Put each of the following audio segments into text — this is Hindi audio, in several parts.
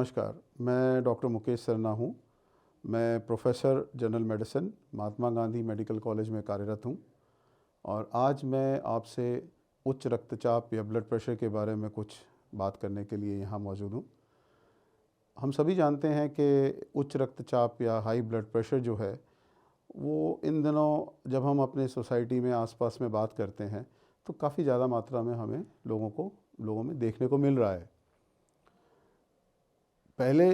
नमस्कार, मैं डॉक्टर मुकेश सरना हूँ। मैं professor general medicine Mahatma Gandhi medical college में कार्यरत हूँ और आज मैं आपसे उच्च रक्तचाप या ब्लड प्रेशर के बारे में कुछ बात करने के लिए यहाँ मौजूद हूँ। हम सभी जानते हैं कि उच्च रक्तचाप या हाई ब्लड प्रेशर जो है वो इन दिनों जब हम अपने सोसाइटी में आसपास में बात करते हैं तो काफ़ी ज़्यादा मात्रा में हमें लोगों में देखने को मिल रहा है। पहले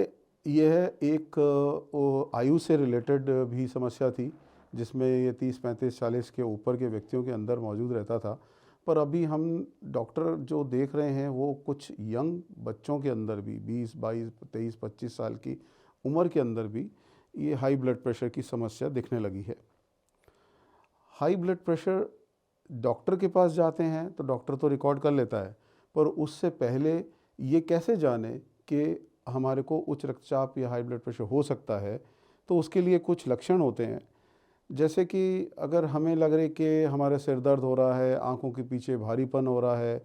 यह एक आयु से रिलेटेड भी समस्या थी जिसमें ये 30, 35, 40 के ऊपर के व्यक्तियों के अंदर मौजूद रहता था, पर अभी हम डॉक्टर जो देख रहे हैं वो कुछ यंग बच्चों के अंदर भी 20, 22, 23, 25 साल की उम्र के अंदर भी ये हाई ब्लड प्रेशर की समस्या दिखने लगी है। हाई ब्लड प्रेशर डॉक्टर के पास जाते हैं तो डॉक्टर तो रिकॉर्ड कर लेता है, पर उससे पहले ये कैसे जाने कि हमारे को उच्च रक्तचाप या हाई ब्लड प्रेशर हो सकता है, तो उसके लिए कुछ लक्षण होते हैं। जैसे कि अगर हमें लग रहा है कि हमारा सिर दर्द हो रहा है, आँखों के पीछे भारीपन हो रहा है,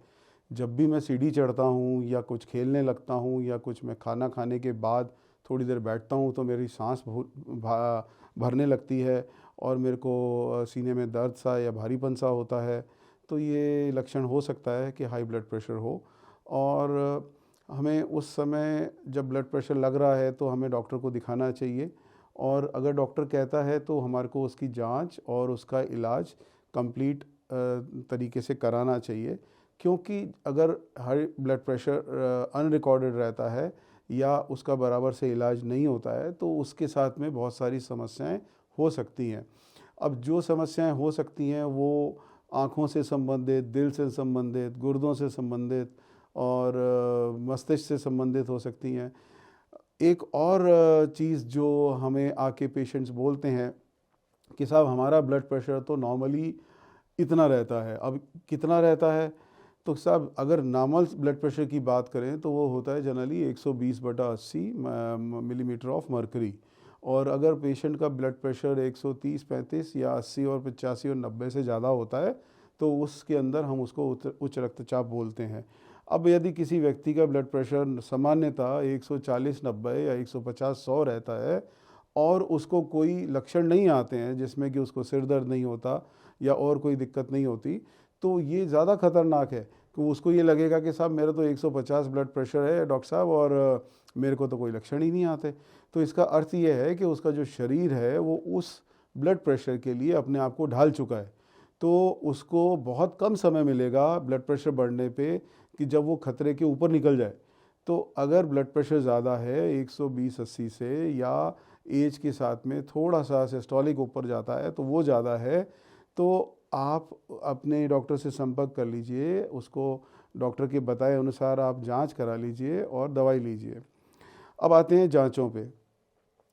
जब भी मैं सीढ़ी चढ़ता हूँ या कुछ खेलने लगता हूँ या कुछ मैं खाना खाने के बाद थोड़ी देर बैठता हूँ तो मेरी सांस भरने लगती है और मेरे को सीने में दर्द सा या भारीपन सा होता है, तो ये लक्षण हो सकता है कि हाई ब्लड प्रेशर हो। और हमें उस समय जब ब्लड प्रेशर लग रहा है तो हमें डॉक्टर को दिखाना चाहिए और अगर डॉक्टर कहता है तो हमारे को उसकी जांच और उसका इलाज कंप्लीट तरीके से कराना चाहिए, क्योंकि अगर हाई ब्लड प्रेशर अनरिकॉर्डेड रहता है या उसका बराबर से इलाज नहीं होता है तो उसके साथ में बहुत सारी समस्याएं हो सकती हैं। अब जो समस्याएं हो सकती हैं वो आँखों से संबंधित, दिल से संबंधित, गुर्दों से संबंधित और मस्तिष्क से संबंधित हो सकती हैं। एक और चीज़ जो हमें आके पेशेंट्स बोलते हैं कि साहब हमारा ब्लड प्रेशर तो नॉर्मली इतना रहता है। अब कितना रहता है, तो साहब अगर नॉर्मल ब्लड प्रेशर की बात करें तो वो होता है जनरली 120/80 मिलीमीटर ऑफ मर्करी, और अगर पेशेंट का ब्लड प्रेशर 130, 35 या 80 और 85 और 90 से ज़्यादा होता है तो उसके अंदर हम उसको उच्च रक्तचाप बोलते हैं। अब यदि किसी व्यक्ति का ब्लड प्रेशर सामान्यतः 140, 90 या 150, 100 रहता है और उसको कोई लक्षण नहीं आते हैं जिसमें कि उसको सिर दर्द नहीं होता या और कोई दिक्कत नहीं होती, तो ये ज़्यादा खतरनाक है कि उसको ये लगेगा कि साहब मेरा तो 150 ब्लड प्रेशर है डॉक्टर साहब और मेरे को तो कोई लक्षण ही नहीं आते। तो इसका अर्थ ये है कि उसका जो शरीर है वो उस ब्लड प्रेशर के लिए अपने आप को ढाल चुका है, तो उसको बहुत कम समय मिलेगा ब्लड प्रेशर बढ़ने पे कि जब वो खतरे के ऊपर निकल जाए। तो अगर ब्लड प्रेशर ज़्यादा है 120/80 से या एज के साथ में थोड़ा सा सिस्टोलिक ऊपर जाता है तो वो ज़्यादा है, तो आप अपने डॉक्टर से संपर्क कर लीजिए, उसको डॉक्टर के बताए अनुसार आप जांच करा लीजिए और दवाई लीजिए। अब आते हैं जांचों पे।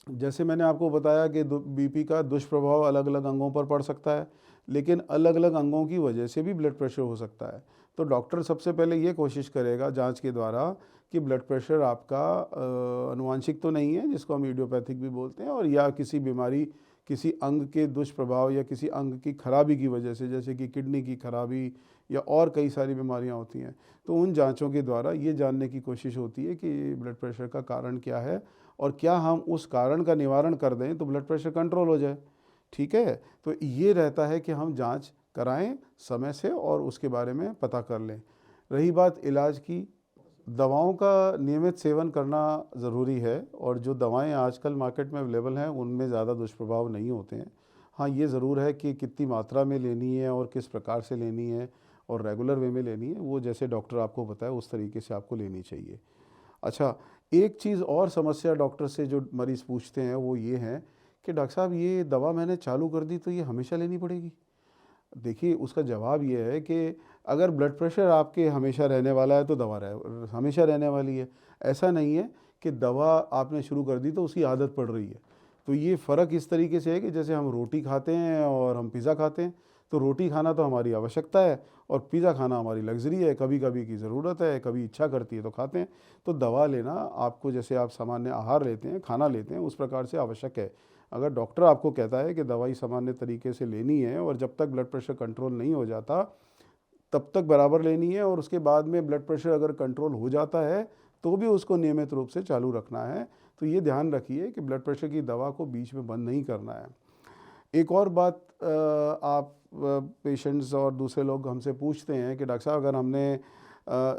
जैसे मैंने आपको बताया कि बीपी का दुष्प्रभाव अलग अलग अंगों पर पड़ सकता है, लेकिन अलग अलग अंगों की वजह से भी ब्लड प्रेशर हो सकता है। तो डॉक्टर सबसे पहले ये कोशिश करेगा जांच के द्वारा कि ब्लड प्रेशर आपका आनुवांशिक तो नहीं है, जिसको हम इडियोपैथिक भी बोलते हैं, और या किसी बीमारी, किसी अंग के दुष्प्रभाव या किसी अंग की खराबी की वजह से, जैसे कि किडनी की खराबी या और कई सारी बीमारियां होती हैं। तो उन जांचों के द्वारा ये जानने की कोशिश होती है कि ब्लड प्रेशर का कारण क्या है और क्या हम उस कारण का निवारण कर दें तो ब्लड प्रेशर कंट्रोल हो जाए। ठीक है, तो ये रहता है कि हम जांच कराएं समय से और उसके बारे में पता कर लें। रही बात इलाज की, दवाओं का नियमित सेवन करना ज़रूरी है और जो दवाएं आजकल मार्केट में अवेलेबल हैं उनमें ज़्यादा दुष्प्रभाव नहीं होते हैं। हाँ, ये ज़रूर है कि कितनी मात्रा में लेनी है और किस प्रकार से लेनी है और रेगुलर वे में लेनी है, वो जैसे डॉक्टर आपको बताए उस तरीके से आपको लेनी चाहिए। अच्छा, एक चीज़ और समस्या डॉक्टर से जो मरीज़ पूछते हैं वो ये है कि डॉक्टर साहब ये दवा मैंने चालू कर दी तो ये हमेशा लेनी पड़ेगी? देखिए, उसका जवाब ये है कि अगर ब्लड प्रेशर आपके हमेशा रहने वाला है तो दवा हमेशा रहने वाली है। ऐसा नहीं है कि दवा आपने शुरू कर दी तो उसकी आदत पड़ रही है। तो ये फ़र्क इस तरीके से है कि जैसे हम रोटी खाते हैं और हम पिज़्ज़ा खाते हैं, तो रोटी खाना तो हमारी आवश्यकता है और पिज़्ज़ा खाना हमारी लग्ज़री है, कभी कभी की ज़रूरत है, कभी इच्छा करती है तो खाते हैं। तो दवा लेना आपको, जैसे आप सामान्य आहार लेते हैं, खाना लेते हैं, उस प्रकार से आवश्यक है। अगर डॉक्टर आपको कहता है कि दवाई सामान्य तरीके से लेनी है और जब तक ब्लड प्रेशर कंट्रोल नहीं हो जाता तब तक बराबर लेनी है, और उसके बाद में ब्लड प्रेशर अगर कंट्रोल हो जाता है तो भी उसको नियमित रूप से चालू रखना है। तो ये ध्यान रखिए कि ब्लड प्रेशर की दवा को बीच में बंद नहीं करना है। एक और बात, आप पेशेंट्स और दूसरे लोग हमसे पूछते हैं कि डॉक्टर साहब अगर हमने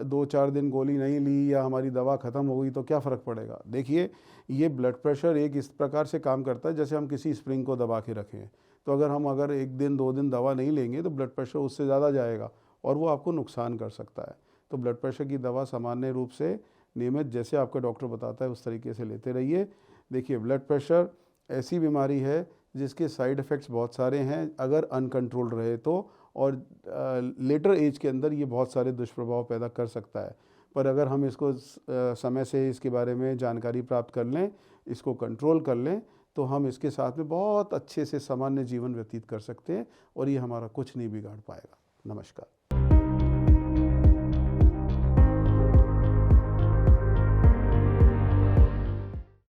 2-4 दिन गोली नहीं ली या हमारी दवा ख़त्म हो गई तो क्या फ़र्क पड़ेगा। देखिए, ये ब्लड प्रेशर एक इस प्रकार से काम करता है जैसे हम किसी स्प्रिंग को दबा के रखें। तो अगर 1 दिन 2 दिन दवा नहीं लेंगे तो ब्लड प्रेशर उससे ज़्यादा जाएगा और वो आपको नुकसान कर सकता है। तो ब्लड प्रेशर की दवा सामान्य रूप से नियमित जैसे आपका डॉक्टर बताता है उस तरीके से लेते रहिए। देखिए, ब्लड प्रेशर ऐसी बीमारी है जिसके साइड इफ़ेक्ट्स बहुत सारे हैं अगर अनकंट्रोल्ड रहे तो, और लेटर एज के अंदर ये बहुत सारे दुष्प्रभाव पैदा कर सकता है। पर अगर हम इसको समय से इसके बारे में जानकारी प्राप्त कर लें, इसको कंट्रोल कर लें, तो हम इसके साथ में बहुत अच्छे से सामान्य जीवन व्यतीत कर सकते हैं और ये हमारा कुछ नहीं बिगाड़ पाएगा। नमस्कार।